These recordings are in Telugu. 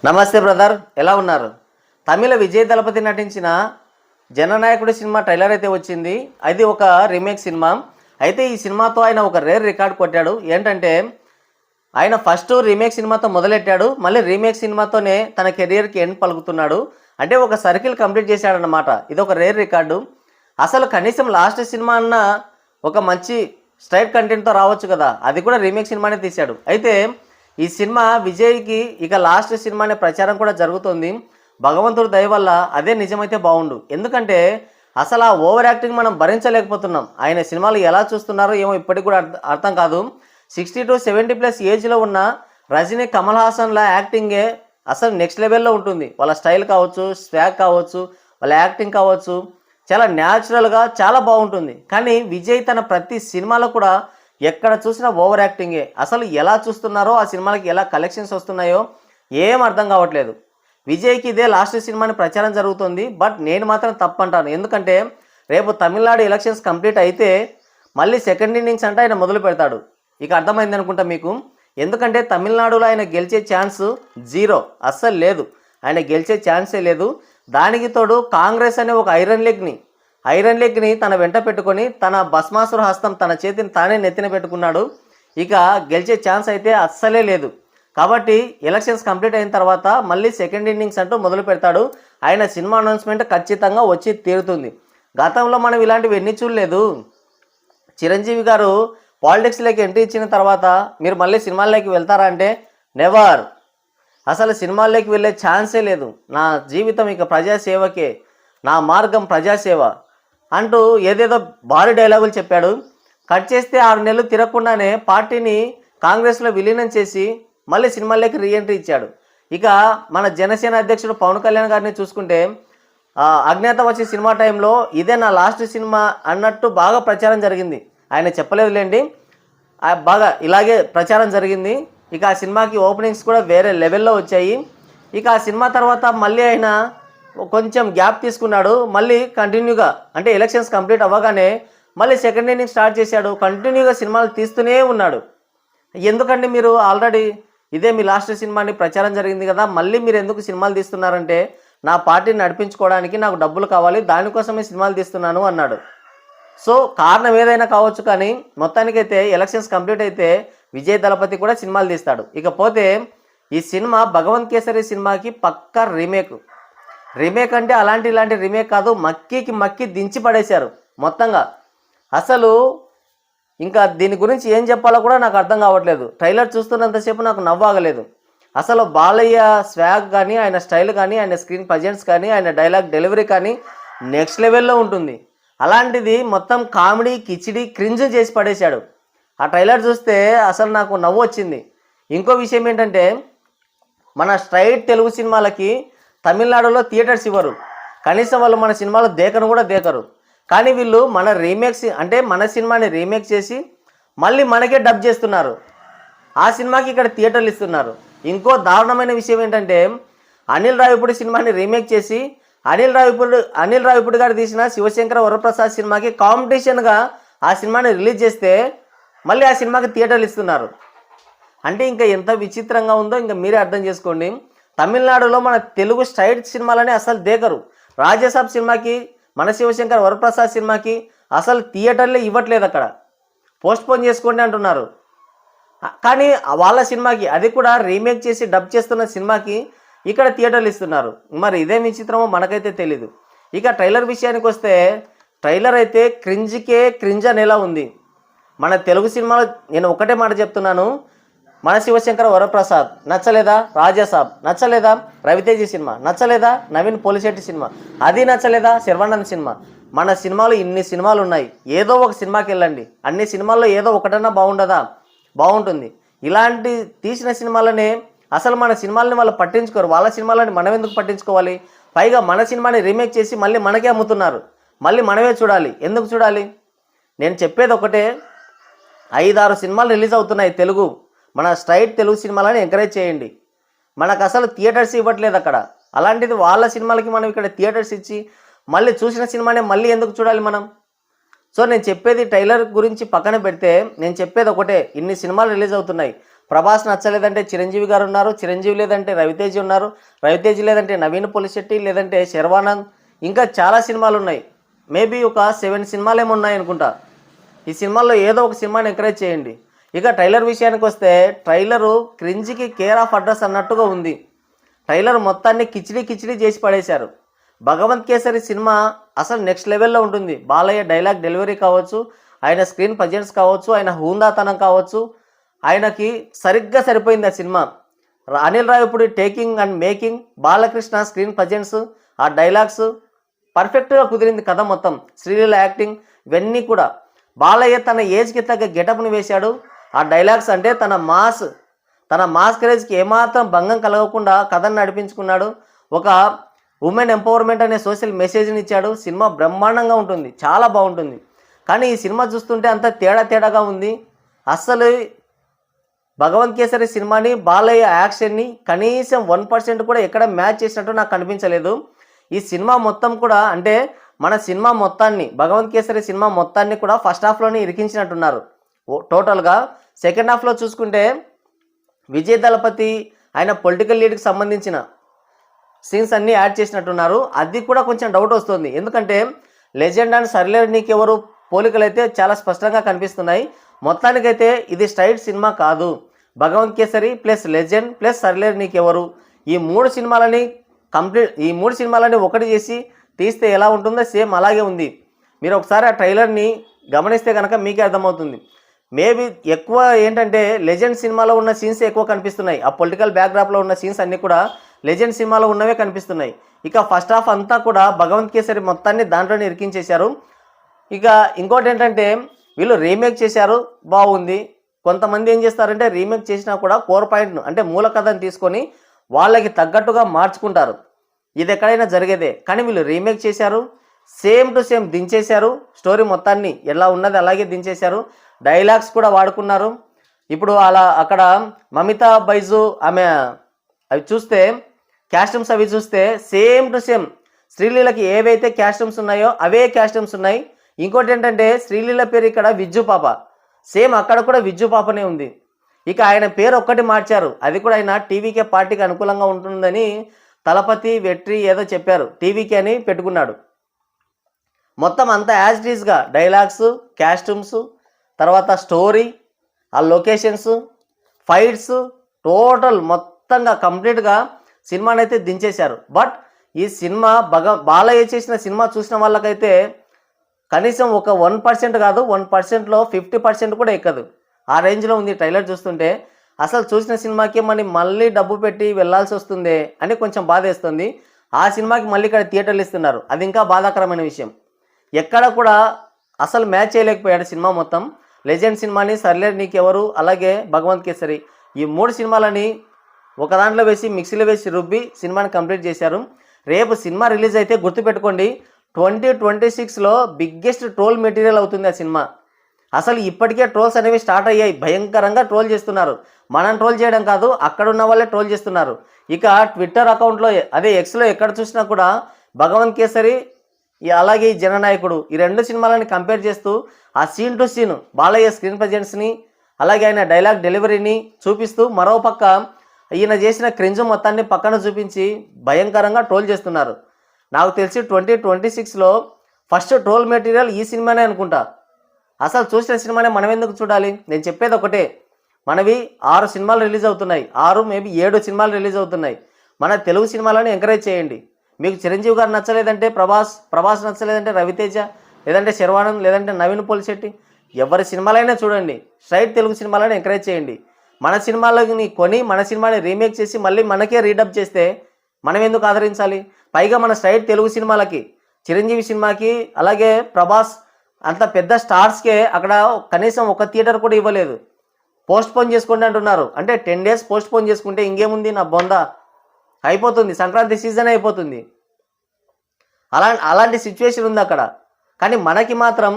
నమస్తే బ్రదర్, ఎలా ఉన్నారు? తమిళ విజయ్ దళపతి నటించిన జననాయకుడి సినిమా ట్రైలర్ అయితే వచ్చింది. అది ఒక రీమేక్ సినిమా. అయితే ఈ సినిమాతో ఆయన ఒక రేర్ రికార్డ్ కొట్టాడు. ఏంటంటే ఆయన ఫస్ట్ రీమేక్ సినిమాతో మొదలెట్టాడు, మళ్ళీ రీమేక్ సినిమాతోనే తన కెరియర్కి ఎండ్ పలుకుతున్నాడు. అంటే ఒక సర్కిల్ కంప్లీట్ చేశాడన్నమాట. ఇది ఒక రేర్ రికార్డు. అసలు కనీసం లాస్ట్ సినిమా అన్న ఒక మంచి స్ట్రైట్ కంటెంట్తో రావచ్చు కదా, అది కూడా రీమేక్ సినిమానే తీశాడు. అయితే ఈ సినిమా విజయ్కి ఇక లాస్ట్ సినిమా అనే ప్రచారం కూడా జరుగుతుంది. భగవంతుడి దయ వల్ల అదే నిజమైతే బాగుండు. ఎందుకంటే అసలు ఆ ఓవర్ యాక్టింగ్ మనం భరించలేకపోతున్నాం. ఆయన సినిమాలు ఎలా చూస్తున్నారో ఏమో ఇప్పటికి కూడా అర్థం కాదు. 60 to 70+ ఏజ్లో ఉన్న రజనీ, కమల్ హాసన్ల యాక్టింగే అసలు నెక్స్ట్ లెవెల్లో ఉంటుంది. వాళ్ళ స్టైల్ కావచ్చు, స్వాగ్ కావచ్చు, వాళ్ళ యాక్టింగ్ కావచ్చు, చాలా న్యాచురల్గా చాలా బాగుంటుంది. కానీ విజయ్ తన ప్రతి సినిమాలో కూడా ఎక్కడ చూసినా ఓవర్ యాక్టింగే. అసలు ఎలా చూస్తున్నారో, ఆ సినిమాలకి ఎలా కలెక్షన్స్ వస్తున్నాయో ఏం అర్థం కావట్లేదు. విజయ్కి ఇదే లాస్ట్ సినిమాని ప్రచారం జరుగుతుంది. బట్ నేను మాత్రం తప్పంటాను. ఎందుకంటే రేపు తమిళనాడు ఎలక్షన్స్ కంప్లీట్ అయితే మళ్ళీ సెకండ్ ఇన్నింగ్స్ అంటే ఆయన మొదలు పెడతాడు. ఇక అర్థమైంది అనుకుంటా మీకు. ఎందుకంటే తమిళనాడులో ఆయన గెలిచే ఛాన్స్ జీరో, అస్సలు లేదు. ఆయన గెలిచే ఛాన్సే లేదు. దానికి తోడు కాంగ్రెస్ అనే ఒక ఐరన్ లెగ్ని తన వెంట పెట్టుకొని తన భస్మాసుర హస్తం తన చేతిని తానే నెత్తిన పెట్టుకున్నాడు. ఇక గెలిచే ఛాన్స్ అయితే అస్సలే లేదు. కాబట్టి ఎలక్షన్స్ కంప్లీట్ అయిన తర్వాత మళ్ళీ సెకండ్ ఇన్నింగ్స్ అంటూ మొదలు పెడతాడు. ఆయన సినిమా అనౌన్స్మెంట్ ఖచ్చితంగా వచ్చి తీరుతుంది. గతంలో మనం ఇలాంటివి ఎన్ని చూడలేదు. చిరంజీవి గారు పాలిటిక్స్లోకి ఎంట్రీ ఇచ్చిన తర్వాత మీరు మళ్ళీ సినిమాల్లోకి వెళ్తారా అంటే నెవర్. అసలు సినిమాల్లోకి వెళ్ళే ఛాన్సే లేదు. నా జీవితం ఇక ప్రజాసేవకే, నా మార్గం ప్రజాసేవ అంటూ ఏదేదో భారీ డైలాగులు చెప్పాడు. కట్ చేస్తే 6 నెలలు తిరగకుండానే పార్టీని కాంగ్రెస్లో విలీనం చేసి మళ్ళీ సినిమాల్లోకి రీఎంట్రీ ఇచ్చాడు. ఇక మన జనసేన అధ్యక్షుడు పవన్ కళ్యాణ్ గారిని చూసుకుంటే అజ్ఞాతవాసి సినిమా టైంలో ఇదే నా లాస్ట్ సినిమా అన్నట్టు బాగా ప్రచారం జరిగింది. ఆయన చెప్పలేదులేండి, బాగా ఇలాగే ప్రచారం జరిగింది. ఇక ఆ సినిమాకి ఓపెనింగ్స్ కూడా వేరే లెవెల్లో వచ్చాయి. ఇక ఆ సినిమా తర్వాత మళ్ళీ ఆయన కొంచెం గ్యాప్ తీసుకున్నాడు. మళ్ళీ కంటిన్యూగా అంటే ఎలక్షన్స్ కంప్లీట్ అవ్వగానే మళ్ళీ సెకండ్ ఇన్నింగ్ స్టార్ట్ చేశాడు. కంటిన్యూగా సినిమాలు తీస్తూనే ఉన్నాడు. ఎందుకంటే మీరు ఆల్రెడీ ఇదే మీ లాస్ట్ సినిమాని ప్రచారం జరిగింది కదా, మళ్ళీ మీరు ఎందుకు సినిమాలు తీస్తున్నారంటే నా పార్టీని నడిపించుకోవడానికి నాకు డబ్బులు కావాలి, దానికోసమే సినిమాలు తీస్తున్నాను అన్నాడు. సో కారణం ఏదైనా కావచ్చు, కానీ మొత్తానికైతే ఎలక్షన్స్ కంప్లీట్ అయితే విజయ్ దళపతి కూడా సినిమాలు తీస్తాడు. ఇకపోతే ఈ సినిమా భగవంత్ కేసరి సినిమాకి పక్కా రీమేక్ అంటే ఇలాంటి రీమేక్ కాదు, మక్కి దించి పడేశారు మొత్తంగా. అసలు ఇంకా దీని గురించి ఏం చెప్పాలో కూడా నాకు అర్థం కావట్లేదు. ట్రైలర్ చూస్తున్నంతసేపు నాకు నవ్వాగలేదు. అసలు బాలయ్య స్వాగ్ కానీ, ఆయన స్టైల్ కానీ, ఆయన స్క్రీన్ ప్రజెన్స్ కానీ, ఆయన డైలాగ్ డెలివరీ కానీ నెక్స్ట్ లెవెల్లో ఉంటుంది. అలాంటిది మొత్తం కామెడీ, కిచిడి, క్రింజ్ చేసి పడేశాడు. ఆ ట్రైలర్ చూస్తే అసలు నాకు నవ్వు వచ్చింది. ఇంకో విషయం ఏంటంటే మన స్ట్రైట్ తెలుగు సినిమాలకి తమిళనాడులో థియేటర్స్ ఇవ్వరు. కనీసం వాళ్ళు మన సినిమాలు దేకరు. కానీ వీళ్ళు మన రీమేక్స్ అంటే మన సినిమాని రీమేక్ చేసి మళ్ళీ మనకే డబ్ చేస్తున్నారు. ఆ సినిమాకి ఇక్కడ థియేటర్లు ఇస్తున్నారు. ఇంకో దారుణమైన విషయం ఏంటంటే అనిల్ రావిపూడి సినిమాని రీమేక్ చేసి అనిల్ రావిపూడి గారు తీసిన శివశంకర వరప్రసాద్ సినిమాకి కాంపిటీషన్గా ఆ సినిమాని రిలీజ్ చేస్తే మళ్ళీ ఆ సినిమాకి థియేటర్లు ఇస్తున్నారు. అంటే ఇంకా ఎంత విచిత్రంగా ఉందో ఇంకా మీరే అర్థం చేసుకోండి. తమిళనాడులో మన తెలుగు స్ట్రైట్ సినిమాలని అసలు దేకరు. రాజసాబ్ సినిమాకి, మన శివశంకర్ వరప్రసాద్ సినిమాకి అసలు థియేటర్లే ఇవ్వట్లేదు. అక్కడ పోస్ట్పోన్ చేసుకోండి అంటున్నారు. కానీ వాళ్ళ సినిమాకి, అది కూడా రీమేక్ చేసి డబ్ చేస్తున్న సినిమాకి ఇక్కడ థియేటర్లు ఇస్తున్నారు. మరి ఇదే విచిత్రమో మనకైతే తెలీదు. ఇక ట్రైలర్ విషయానికి వస్తే ట్రైలర్ అయితే క్రింజ్ అనేలా ఉంది. మన తెలుగు సినిమాలో నేను ఒకటే మాట చెప్తున్నాను, మన శివశంకర వరప్రసాద్ నచ్చలేదా, రాజాసాబ్ నచ్చలేదా, రవితేజ సినిమా నచ్చలేదా, నవీన్ పోలిశెట్టి సినిమా అది నచ్చలేదా, శర్వానంద్ సినిమా, మన సినిమాలు ఇన్ని సినిమాలు ఉన్నాయి, ఏదో ఒక సినిమాకి వెళ్ళండి. అన్ని సినిమాల్లో ఏదో ఒకటన్నా బాగుండదా? బాగుంటుంది. ఇలాంటి తీసిన సినిమాలనే అసలు మన సినిమాలని వాళ్ళు పట్టించుకోరు. వాళ్ళ సినిమాలని మనం ఎందుకు పట్టించుకోవాలి? పైగా మన సినిమాని రీమేక్ చేసి మళ్ళీ మనకే అమ్ముతున్నారు. మళ్ళీ మనమే చూడాలి. ఎందుకు చూడాలి? నేను చెప్పేది ఒకటే, 5-6 సినిమాలు రిలీజ్ అవుతున్నాయి తెలుగు. మన స్ట్రైట్ తెలుగు సినిమాలని ఎంకరేజ్ చేయండి. మనకు అసలు థియేటర్స్ ఇవ్వట్లేదు అక్కడ. అలాంటిది వాళ్ళ సినిమాలకి మనం ఇక్కడ థియేటర్స్ ఇచ్చి మళ్ళీ చూసిన సినిమానే మళ్ళీ ఎందుకు చూడాలి మనం? సో నేను చెప్పేది ట్రైలర్ గురించి పక్కన పెడితే నేను చెప్పేది ఒకటే, ఇన్ని సినిమాలు రిలీజ్ అవుతున్నాయి, ప్రభాస్ నచ్చలేదంటే చిరంజీవి గారు ఉన్నారు, చిరంజీవి లేదంటే రవితేజ్ ఉన్నారు, రవితేజ్ లేదంటే నవీన్ పొలిశెట్టి, లేదంటే శర్వానంద్, ఇంకా చాలా సినిమాలు ఉన్నాయి. మేబీ ఒక 7 సినిమాలు ఏమో ఉన్నాయి అనుకుంటా. ఈ సినిమాల్లో ఏదో ఒక సినిమాని ఎంకరేజ్ చేయండి. ఇక ట్రైలర్ విషయానికి వస్తే ట్రైలరు క్రింజ్కి కేర్ ఆఫ్ అడ్రస్ అన్నట్టుగా ఉంది. ట్రైలర్ మొత్తాన్ని కిచిడి చేసి పడేశారు. భగవంత్ కేసరి సినిమా అసలు నెక్స్ట్ లెవెల్లో ఉంటుంది. బాలయ్య డైలాగ్ డెలివరీ కావచ్చు, ఆయన స్క్రీన్ ప్రజెన్స్ కావచ్చు, ఆయన హూందాతనం కావచ్చు, ఆయనకి సరిగ్గా సరిపోయింది ఆ cinema. Anil Ravipudi taking and making, Balakrishna screen presence, ఆ డైలాగ్స్ పర్ఫెక్ట్గా కుదిరింది. కథ మొత్తం, శ్రీలీల యాక్టింగ్, ఇవన్నీ కూడా. బాలయ్య తన ఏజ్కి తగ్గ గెటప్ని వేశాడు. ఆ డైలాగ్స్ అంటే తన మాస్ క్రేజ్కి ఏమాత్రం భంగం కలగకుండా కథను నడిపించుకున్నాడు. ఒక ఉమెన్ ఎంపవర్మెంట్ అనే సోషల్ మెసేజ్ని ఇచ్చాడు. సినిమా బ్రహ్మాండంగా ఉంటుంది, చాలా బాగుంటుంది. కానీ ఈ సినిమా చూస్తుంటే అంత తేడాగా ఉంది. అస్సలు భగవంత్ కేసరి సినిమాని, బాలయ్య యాక్షన్ని కనీసం 1% కూడా ఎక్కడ మ్యాచ్ చేసినట్టు నాకు కనిపించలేదు. ఈ సినిమా మొత్తం కూడా అంటే మన సినిమా మొత్తాన్ని, భగవంత్ కేసరి సినిమా మొత్తాన్ని కూడా ఫస్ట్ హాఫ్లోనే ఇరికించినట్టున్నారు. టోటల్గా సెకండ్ హాఫ్లో చూసుకుంటే విజయ్ దళపతి ఆయన పొలిటికల్ లీడ్కి సంబంధించిన సీన్స్ అన్నీ యాడ్ చేసినట్టున్నారు. అది కూడా కొంచెం డౌట్ వస్తుంది. ఎందుకంటే లెజెండ్ అండ్ సర్లేరు నీకెవరు పోలికలు అయితే చాలా స్పష్టంగా కనిపిస్తున్నాయి. మొత్తానికైతే ఇది స్ట్రైట్ సినిమా కాదు. Bhagavanth Kesari plus legend plus Sarileru Neekevvaru, ఈ మూడు సినిమాలని ఒకటి చేసి తీస్తే ఎలా ఉంటుందో సేమ్ అలాగే ఉంది. మీరు ఒకసారి ఆ ట్రైలర్ని గమనిస్తే కనుక మీకే అర్థమవుతుంది. మేబీ ఎక్కువ ఏంటంటే లెజెండ్ సినిమాలో ఉన్న సీన్స్ ఎక్కువ కనిపిస్తున్నాయి. ఆ పొలిటికల్ బ్యాక్డ్రాప్లో ఉన్న సీన్స్ అన్నీ కూడా లెజెండ్ సినిమాలో ఉన్నవే కనిపిస్తున్నాయి. ఇక ఫస్ట్ హాఫ్ అంతా కూడా భగవంత్ కేసరి మొత్తాన్ని దాంట్లోనే ఇరికించేశారు. ఇక ఇంకోటి ఏంటంటే వీళ్ళు రీమేక్ చేశారు, బాగుంది. కొంతమంది ఏం చేస్తారంటే రీమేక్ చేసినా కూడా కోర్ పాయింట్ను అంటే మూల కథను తీసుకొని వాళ్ళకి తగ్గట్టుగా మార్చుకుంటారు. ఇది ఎక్కడైనా జరిగేదే. కానీ వీళ్ళు రీమేక్ చేశారు, సేమ్ టు సేమ్ దించేశారు. స్టోరీ మొత్తాన్ని ఎలా ఉన్నది అలాగే దించేశారు. డైలాగ్స్ కూడా వాడుకున్నారు. ఇప్పుడు అక్కడ మమితా బైజు ఆమె అవి చూస్తే క్యాస్ట్యూమ్స్ అవి చూస్తే సేమ్ టు సేమ్ శ్రీలీలకి ఏవైతే క్యాస్ట్యూమ్స్ ఉన్నాయో అవే క్యాస్ట్యూమ్స్ ఉన్నాయి. ఇంకోటి ఏంటంటే శ్రీలీల పేరు ఇక్కడ విజ్జు పాప, సేమ్ అక్కడ కూడా విజ్జు పాపనే ఉంది. ఇక ఆయన పేరు ఒక్కటి మార్చారు, అది కూడా ఆయన టీవీకే పార్టీకి అనుకూలంగా ఉంటుందని తలపతి వెట్రి ఏదో చెప్పారు, టీవీకే అని పెట్టుకున్నాడు. మొత్తం అంతా యాజ్ ఇట్ ఈస్గా డైలాగ్స్, క్యాస్ట్యూమ్స్, తర్వాత స్టోరీ, ఆ లొకేషన్స్, ఫైట్స్, టోటల్ మొత్తంగా కంప్లీట్గా సినిమాని అయితే దించేశారు. బట్ ఈ సినిమా బాలయ్య చేసిన సినిమా చూసిన వాళ్ళకైతే కనీసం ఒక 1% కాదు, 1%లో 50% కూడా ఎక్కదు. ఆ రేంజ్లో ఉంది ట్రైలర్ చూస్తుంటే. అసలు చూసిన సినిమాకి మనం మళ్ళీ డబ్బు పెట్టి వెళ్ళాల్సి వస్తుందే అని కొంచెం బాధేస్తుంది. ఆ సినిమాకి మళ్ళీ ఇక్కడ థియేటర్లు ఇస్తున్నారు, అది ఇంకా బాధాకరమైన విషయం. ఎక్కడ కూడా అసలు మ్యాచ్ చేయలేకపోయాడు సినిమా మొత్తం. లెజెండ్ సినిమాని, సర్లేరు నీకెవరు, అలాగే భగవంత్ కేసరి, ఈ 3 సినిమాలని ఒక దాంట్లో వేసి మిక్సీలో వేసి రుబ్బి సినిమాని కంప్లీట్ చేశారు. రేపు సినిమా రిలీజ్ అయితే గుర్తుపెట్టుకోండి, 2026లో బిగ్గెస్ట్ ట్రోల్ మెటీరియల్ అవుతుంది ఆ సినిమా. అసలు ఇప్పటికే ట్రోల్స్ అనేవి స్టార్ట్ అయ్యాయి, భయంకరంగా ట్రోల్ చేస్తున్నారు. మనం ట్రోల్ చేయడం కాదు, అక్కడ ఉన్న వాళ్ళే ట్రోల్ చేస్తున్నారు. ఇక ట్విట్టర్ అకౌంట్లో అదే ఎక్స్లో ఎక్కడ చూసినా కూడా భగవంత్ కేసరి అలాగే ఈ జననాయకుడు, ఈ 2 సినిమాలని కంపేర్ చేస్తూ ఆ scene to scene Balayya screen ప్రజెన్స్ని అలాగే ఆయన డైలాగ్ డెలివరీని చూపిస్తూ మరోపక్క ఈయన చేసిన క్రింజ్ మొత్తాన్ని పక్కన చూపించి భయంకరంగా ట్రోల్ చేస్తున్నారు. నాకు తెలిసి 2026లో ఫస్ట్ ట్రోల్ మెటీరియల్ ఈ సినిమానే అనుకుంటా. అసలు చూసిన సినిమానే మనం ఎందుకు చూడాలి? నేను చెప్పేది ఒకటే, మనవి 6 సినిమాలు రిలీజ్ అవుతున్నాయి, 6 మేబీ 7 సినిమాలు రిలీజ్ అవుతున్నాయి. మన తెలుగు సినిమాలను ఎంకరేజ్ చేయండి. మీకు చిరంజీవి గారు నచ్చలేదంటే ప్రభాస్ నచ్చలేదంటే రవితేజ, లేదంటే శర్వానంద్, లేదంటే నవీన్ పొలిశెట్టి, ఎవరి సినిమాలైనా చూడండి. స్ట్రైట్ తెలుగు సినిమాలను ఎంకరేజ్ చేయండి. మన సినిమాలని కొని మన సినిమాని రీమేక్ చేసి మళ్ళీ మనకే రీడబ్ చేస్తే మనం ఎందుకు ఆదరించాలి? పైగా మన స్ట్రైట్ తెలుగు సినిమాలకి, చిరంజీవి సినిమాకి, అలాగే ప్రభాస్ అంత పెద్ద స్టార్స్కే అక్కడ కనీసం ఒక థియేటర్ కూడా ఇవ్వలేదు. పోస్ట్ పోన్ చేసుకోండి అంటున్నారు. అంటే 10 days పోస్ట్ పోన్ చేసుకుంటే ఇంకేముంది, నా బొంద అయిపోతుంది, సంక్రాంతి సీజన్ అయిపోతుంది. అలాంటి సిచ్యువేషన్ ఉంది అక్కడ. కానీ మనకి మాత్రం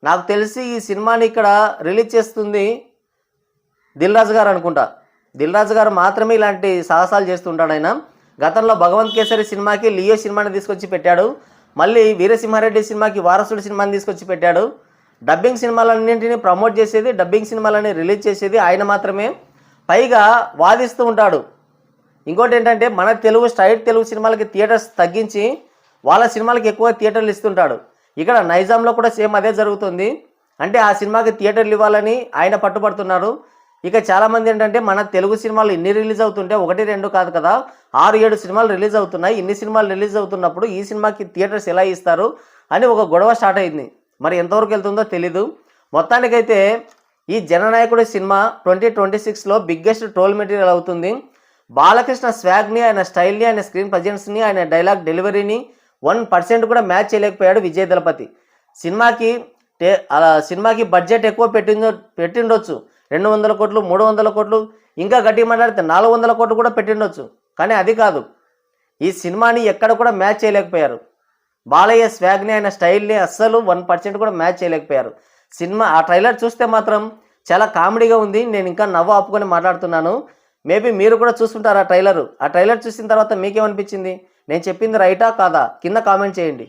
నాకు తెలిసి ఈ సినిమాని ఇక్కడ రిలీజ్ చేస్తుంది దిల్ రాజు గారు అనుకుంటా. దిల్ రాజు గారు మాత్రమే ఇలాంటి సాహసాలు చేస్తుంటాడు. ఆయన గతంలో భగవంత్ కేసరి సినిమాకి లియో సినిమాని తీసుకొచ్చి పెట్టాడు, మళ్ళీ వీరసింహారెడ్డి సినిమాకి వారసుడు సినిమాని తీసుకొచ్చి పెట్టాడు. డబ్బింగ్ సినిమాలన్నింటినీ ప్రమోట్ చేసేది, డబ్బింగ్ సినిమాలని రిలీజ్ చేసేది ఆయన మాత్రమే. పైగా వాదిస్తూ ఉంటాడు. ఇంకోటి ఏంటంటే మన తెలుగు స్ట్రైట్ తెలుగు సినిమాలకి థియేటర్స్ తగ్గించి వాళ్ళ సినిమాలకి ఎక్కువ థియేటర్లు ఇస్తుంటాడు. ఇక్కడ నైజాంలో కూడా సేమ్ అదే జరుగుతుంది. అంటే ఆ సినిమాకి థియేటర్లు ఇవ్వాలని ఆయన పట్టుబడుతున్నారు. ఇక చాలామంది ఏంటంటే మన తెలుగు సినిమాలు ఇన్ని రిలీజ్ అవుతుంటే 1, 2 కాదు కదా 6, 7 సినిమాలు రిలీజ్ అవుతున్నాయి. ఇన్ని సినిమాలు రిలీజ్ అవుతున్నప్పుడు ఈ సినిమాకి థియేటర్స్ ఎలా ఇస్తారు అని ఒక గొడవ స్టార్ట్ అయింది. మరి ఎంతవరకు వెళ్తుందో తెలీదు. మొత్తానికైతే ఈ జననాయకుడి సినిమా 2026లో బిగ్గెస్ట్ ట్రోల్ మెటీరియల్ అవుతుంది. బాలకృష్ణ స్వాగ్ని, ఆయన స్టైల్ని, ఆయన స్క్రీన్ ప్రజెన్స్ని, ఆయన డైలాగ్ డెలివరీని 1% కూడా మ్యాచ్ చేయలేకపోయాడు విజయ్ దళపతి. సినిమాకి బడ్జెట్ ఎక్కువ పెట్టిండొచ్చు. 200 కోట్లు, 300 కోట్లు, ఇంకా గట్టిగా మాట్లాడితే 400 కోట్లు కూడా పెట్టిండొచ్చు. కానీ అది కాదు, ఈ సినిమాని ఎక్కడ కూడా మ్యాచ్ చేయలేకపోయారు. బాలయ్య స్వాగ్ని, ఆయన స్టైల్ని అస్సలు 1% కూడా మ్యాచ్ చేయలేకపోయారు. సినిమా ఆ ట్రైలర్ చూస్తే మాత్రం చాలా కామెడీగా ఉంది. నేను ఇంకా నవ్వు ఆపుకొని మాట్లాడుతున్నాను. మేబీ మీరు కూడా చూస్తుంటారు ఆ ట్రైలర్ చూసిన తర్వాత మీకేమనిపించింది? నేను చెప్పింది రైటా కాదా కింద కామెంట్ చేయండి.